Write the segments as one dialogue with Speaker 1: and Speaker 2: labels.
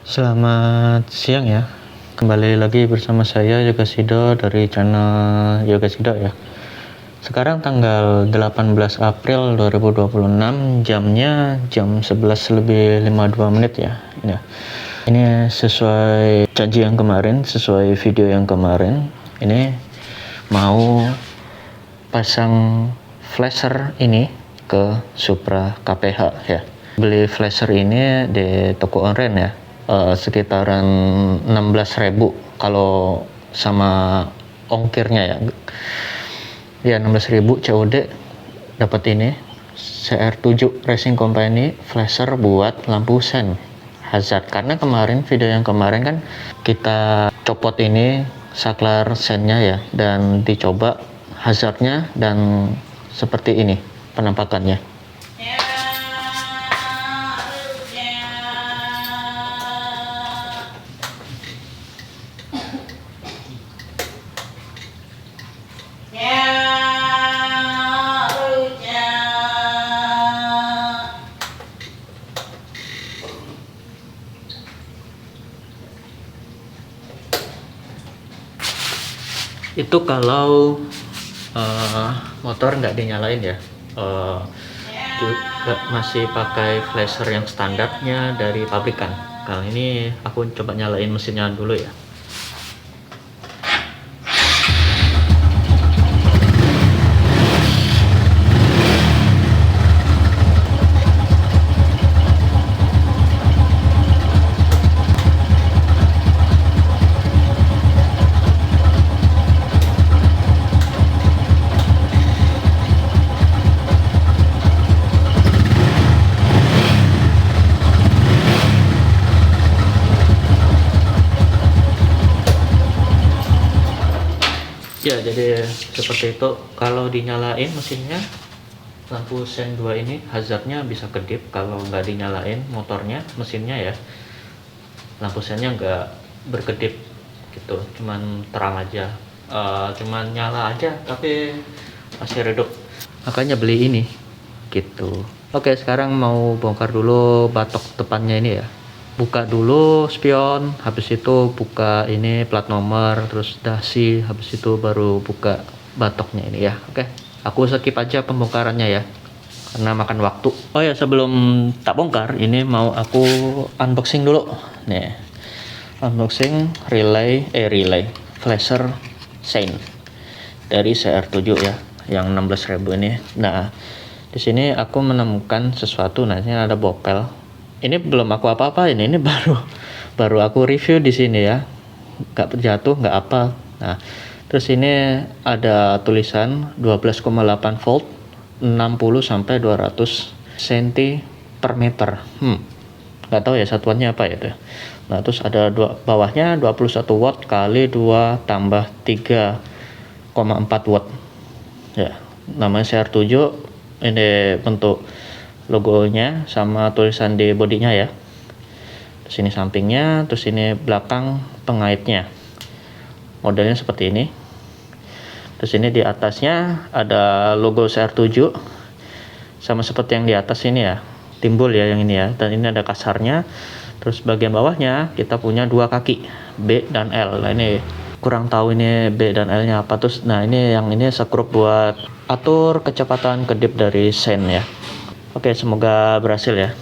Speaker 1: Selamat siang ya. Kembali lagi bersama saya Yoga Sido dari channel Yoga Sido ya. Sekarang tanggal 18 April 2026, jamnya jam 11 lebih 52 menit ya. Ini sesuai janji yang kemarin, sesuai video yang kemarin. Ini mau pasang flasher ini ke Supra KPH ya. Beli flasher ini di toko online ya, sekitaran 16.000 kalau sama ongkirnya ya. Ya 16.000 COD dapat ini CR7 Racing Company flasher buat lampu sen hazard. Karena kemarin video yang kemarin kan kita copot ini saklar sennya ya, dan dicoba hazardnya, dan seperti ini penampakannya. Itu kalau motor nggak dinyalain ya, juga masih pakai flasher yang standarnya dari pabrikan. Kali ini aku coba nyalain mesinnya dulu ya. Ya, jadi seperti itu. Kalau dinyalain mesinnya, lampu sen 2 ini hazardnya bisa kedip. Kalau nggak dinyalain motornya, mesinnya ya, lampu sennya nggak berkedip gitu, cuman terang aja, cuman nyala aja tapi masih redup. Makanya beli ini gitu. Oke, sekarang mau bongkar dulu batok depannya ini ya. Buka dulu spion, habis itu buka ini plat nomor, terus dasi, habis itu baru buka batoknya ini ya. Oke, aku skip aja pembongkarannya ya, karena makan waktu. Oh ya, sebelum tak bongkar, ini mau aku unboxing dulu. Nih, unboxing relay flasher Shine dari CR7 ya, yang 16.000 ini. Nah, di sini aku menemukan sesuatu. Nah, ini ada bopel. Ini belum aku apa-apain, ini baru aku review di sini ya, nggak terjatuh, nggak apa. Nah, terus ini ada tulisan 12,8 volt 60 sampai 200 cm per meter. Nggak tahu ya satuannya apa ya itu. Nah, terus ada bawahnya 21 watt kali 2 tambah 3,4 watt ya, namanya CR7. Ini bentuk logonya sama tulisan di bodinya ya. Terus ini sampingnya, terus ini belakang pengaitnya, modelnya seperti ini. Terus ini di atasnya ada logo CR7 sama seperti yang di atas ini ya, timbul ya yang ini ya. Dan ini ada kasarnya. Terus bagian bawahnya kita punya dua kaki B dan L. Nah, ini kurang tahu ini B dan L nya apa. Terus nah, ini yang ini skrup buat atur kecepatan kedip dari sen ya. Oke, semoga berhasil ya.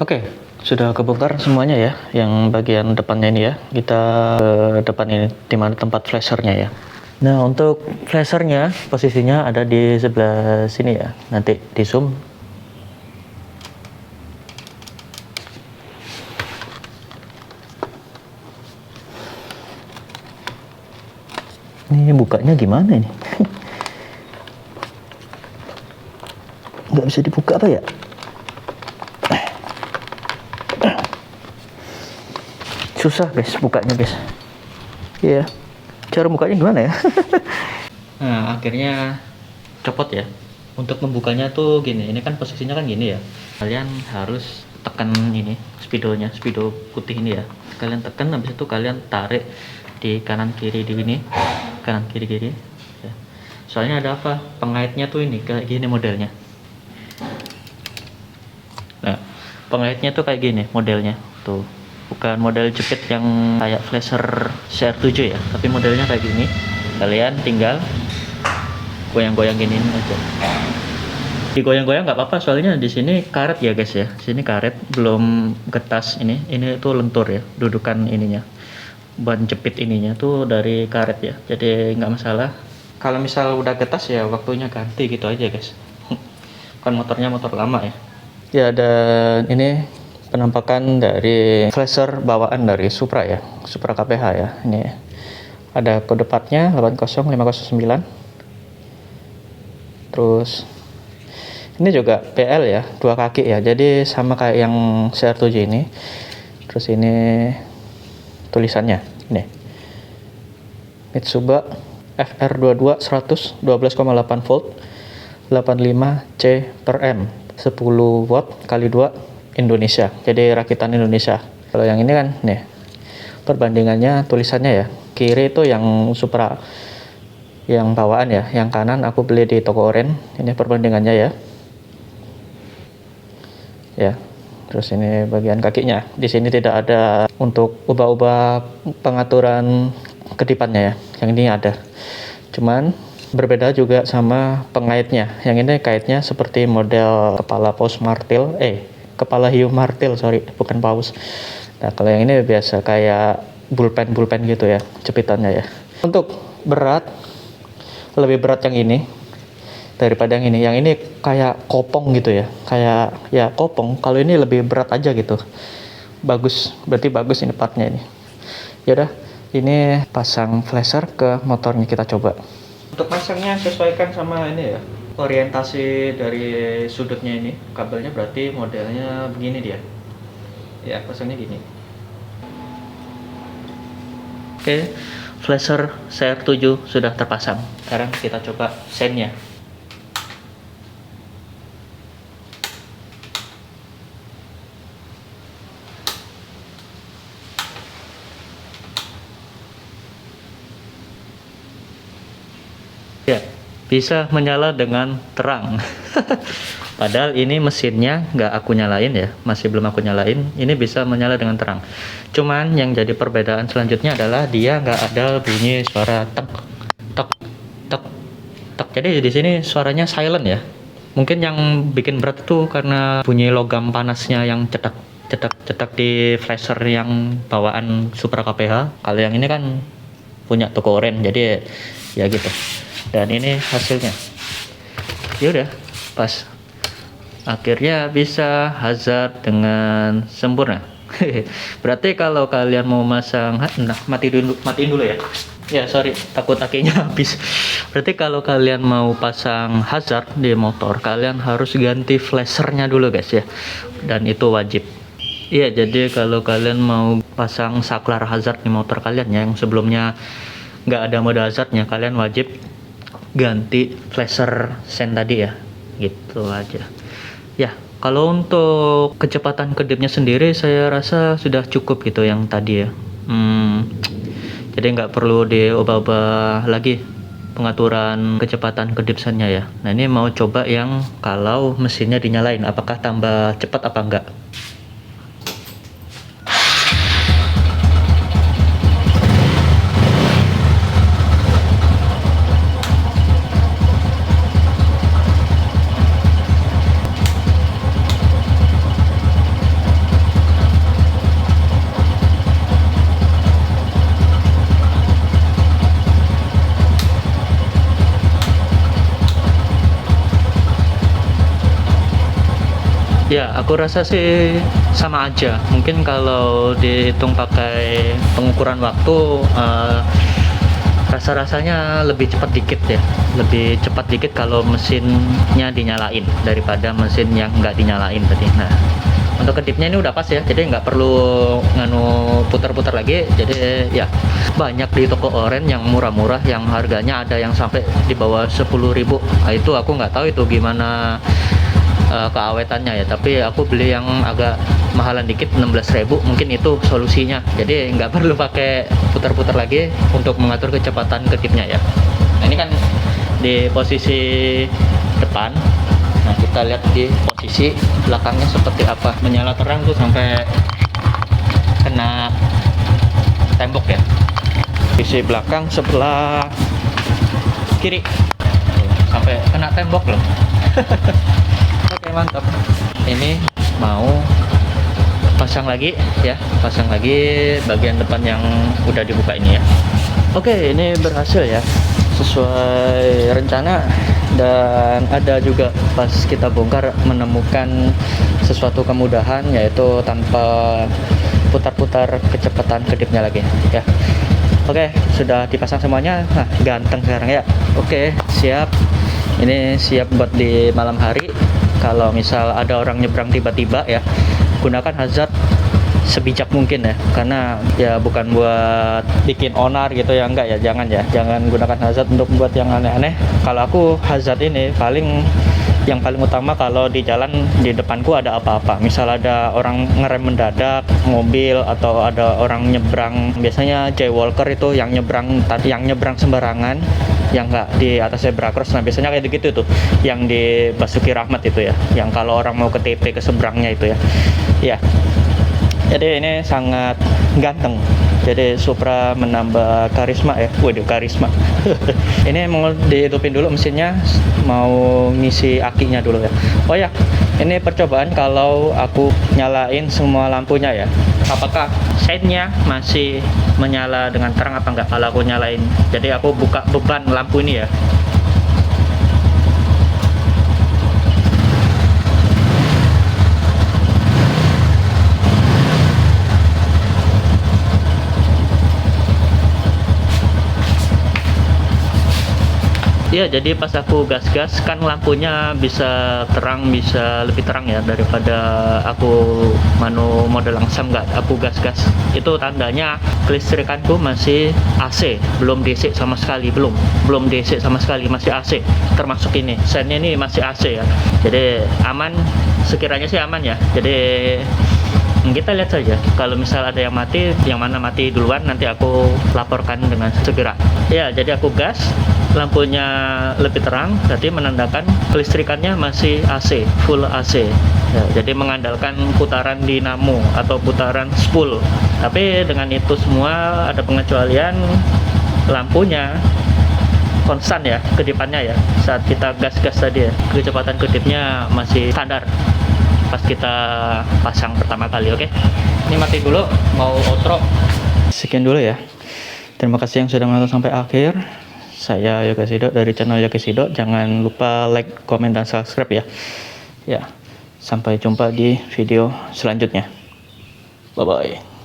Speaker 1: Oke, sudah kebongkar semuanya ya. Yang bagian depannya ini ya, kita ke depan ini, dimana tempat flashernya ya. Nah, untuk flashernya posisinya ada di sebelah sini ya. Nanti di zoom. Ini bukanya gimana ini? Nggak bisa dibuka apa ya? Susah guys bukanya guys. Iya, cara bukanya gimana ya? Nah, akhirnya copot ya. Untuk membukanya tuh gini, ini kan posisinya kan gini ya. Kalian harus tekan ini spidonya, spido putih ini ya. Kalian tekan, habis itu kalian tarik di kanan kiri di ini, kanan kiri kiri. Ya. Soalnya ada apa? Pengaitnya tuh ini kayak gini modelnya. Nah, pengaitnya tuh kayak gini modelnya tuh. bukan model jepit yang kayak flasher CR7 ya, tapi modelnya kayak gini. Kalian tinggal goyang-goyang gini aja. Digoyang-goyang nggak apa-apa, soalnya di sini karet ya guys ya. Sini karet, belum getas ini. Ini tuh lentur ya, dudukan ininya. Ban jepit ininya tuh dari karet ya, jadi nggak masalah. Kalau misal udah getas ya waktunya ganti gitu aja guys. Kan motornya motor lama ya. Ya, dan ini penampakan dari flasher bawaan dari Supra ya, Supra KPH ya. Ini ada kode partnya 80509. Terus ini juga PL ya, 2 kaki ya, jadi sama kayak yang CR7 ini. Terus ini tulisannya nih, Mitsuba FR22 100 12,8 volt 85 C per M 10 watt kali 2 Indonesia, jadi rakitan Indonesia. Kalau yang ini kan nih perbandingannya, tulisannya ya, kiri itu yang Supra yang bawaan ya, yang kanan aku beli di toko oren. Ini perbandingannya ya. Ya, terus ini bagian kakinya. Di sini tidak ada untuk ubah-ubah pengaturan kedipannya ya. Yang ini ada. Cuman berbeda juga sama pengaitnya. Yang ini kaitnya seperti model kepala paus martil, kepala hiu martil, sorry, bukan paus. Nah, kalau yang ini biasa kayak bullpen gitu ya, jepitannya ya. Untuk berat, lebih berat yang ini daripada yang ini. Yang ini kayak kopong gitu ya, kayak ya kopong. Kalau ini lebih berat aja gitu. Bagus, berarti bagus ini partnya ini. Yaudah, ini pasang flasher ke motornya, kita coba. Untuk pasangnya sesuaikan sama ini ya, orientasi dari sudutnya ini. Kabelnya berarti modelnya begini dia. Ya, pasangnya gini. Oke, flasher CR7 sudah terpasang. Sekarang kita coba sennya. Ya, bisa menyala dengan terang. Padahal ini mesinnya nggak aku nyalain ya, masih belum aku nyalain. Ini bisa menyala dengan terang. Cuman yang jadi perbedaan selanjutnya adalah dia nggak ada bunyi suara tek, tek, tek, tek. Jadi di sini suaranya silent ya. Mungkin yang bikin berat itu karena bunyi logam panasnya yang cetak, cetak, cetak di flasher yang bawaan Supra KPH. Kalau yang ini kan punya toko oren, jadi ya gitu. Dan ini hasilnya. Ya udah, pas. Akhirnya bisa hazard dengan sempurna. Berarti kalau kalian mau masang, nah matiin dulu ya. Ya sorry, takut akinya habis. Berarti kalau kalian mau pasang hazard di motor, kalian harus ganti flashernya dulu guys ya. Dan itu wajib. Iya, jadi kalau kalian mau pasang saklar hazard di motor kalian yang sebelumnya nggak ada mode hazardnya, kalian wajib ganti flasher sen tadi ya, gitu aja ya. Kalau untuk kecepatan kedipnya sendiri saya rasa sudah cukup gitu yang tadi ya. Jadi nggak perlu diubah-ubah lagi pengaturan kecepatan kedip sennya ya. Nah, ini mau coba yang kalau mesinnya dinyalain, apakah tambah cepat apa enggak. Ya, aku rasa sih sama aja. Mungkin kalau dihitung pakai pengukuran waktu, rasa-rasanya lebih cepat dikit ya. Lebih cepat dikit kalau mesinnya dinyalain daripada mesin yang nggak dinyalain tadi. Nah, untuk kedipnya ini udah pas ya, jadi nggak perlu putar-putar lagi. Jadi ya, banyak di toko oren yang murah-murah, yang harganya ada yang sampai di bawah 10.000. Nah, itu aku nggak tahu itu gimana keawetannya ya, tapi aku beli yang agak mahalan dikit, 16.000. Mungkin itu solusinya, jadi nggak perlu pakai putar-putar lagi untuk mengatur kecepatan kedipnya ya. Nah, ini kan di posisi depan. Nah, kita lihat di posisi belakangnya seperti apa. Menyala terang tuh sampai kan kena tembok ya. Sisi belakang sebelah kiri sampai kena tembok loh. Oke, mantap. Ini mau pasang lagi ya, pasang lagi bagian depan yang udah dibuka ini ya. Oke, ini berhasil ya, sesuai rencana. Dan ada juga pas kita bongkar menemukan sesuatu kemudahan, yaitu tanpa putar-putar kecepatan kedipnya lagi ya. Oke, sudah dipasang semuanya. Nah, ganteng sekarang ya. Oke, siap. Ini siap buat di malam hari. Kalau misal ada orang nyebrang tiba-tiba ya, gunakan hazard sebijak mungkin ya, karena ya bukan buat bikin onar gitu ya, enggak ya, jangan gunakan hazard untuk buat yang aneh-aneh. Kalau aku hazard ini yang paling utama kalau di jalan di depanku ada apa-apa, misal ada orang ngerem mendadak mobil atau ada orang nyebrang, biasanya jaywalker itu yang nyebrang sembarangan, yang nggak di atas zebra cross. Nah, biasanya kayak gitu tuh yang di Basuki Rahmat itu ya, yang kalau orang mau ke TP ke seberangnya itu ya. Ya, jadi ini sangat ganteng. Jadi Supra menambah karisma ya. Waduh, karisma. Ini mau dihidupin dulu mesinnya, mau ngisi akinya dulu ya. Oh ya, ini percobaan kalau aku nyalain semua lampunya ya. Apakah seinnya masih menyala dengan terang apa enggak kalau aku nyalain. Jadi aku buka beban lampu ini ya. Ya, jadi pas aku gas-gas kan lampunya bisa terang, bisa lebih terang ya daripada aku mode langsam. Nggak aku gas-gas, itu tandanya kelistrikanku masih AC, belum DC sama sekali, belum DC sama sekali, masih AC. Termasuk ini sennya ini masih AC ya, jadi aman, sekiranya sih aman ya. Jadi kita lihat saja, kalau misal ada yang mati, yang mana mati duluan nanti aku laporkan dengan segera ya. Jadi aku gas, lampunya lebih terang, berarti menandakan kelistrikannya masih AC, full AC ya. Jadi mengandalkan putaran dinamo atau putaran spool. Tapi dengan itu semua ada pengecualian, lampunya konstan ya kedipannya ya. Saat kita gas-gas tadi ya, kecepatan kedipnya masih standar pas kita pasang pertama kali. Oke, ini mati dulu, mau outro. Sekian dulu ya, terima kasih yang sudah menonton sampai akhir. Saya Yoga Sido dari channel Yoga Sido. Jangan lupa like, komen, dan subscribe ya. Ya, sampai jumpa di video selanjutnya. Bye bye.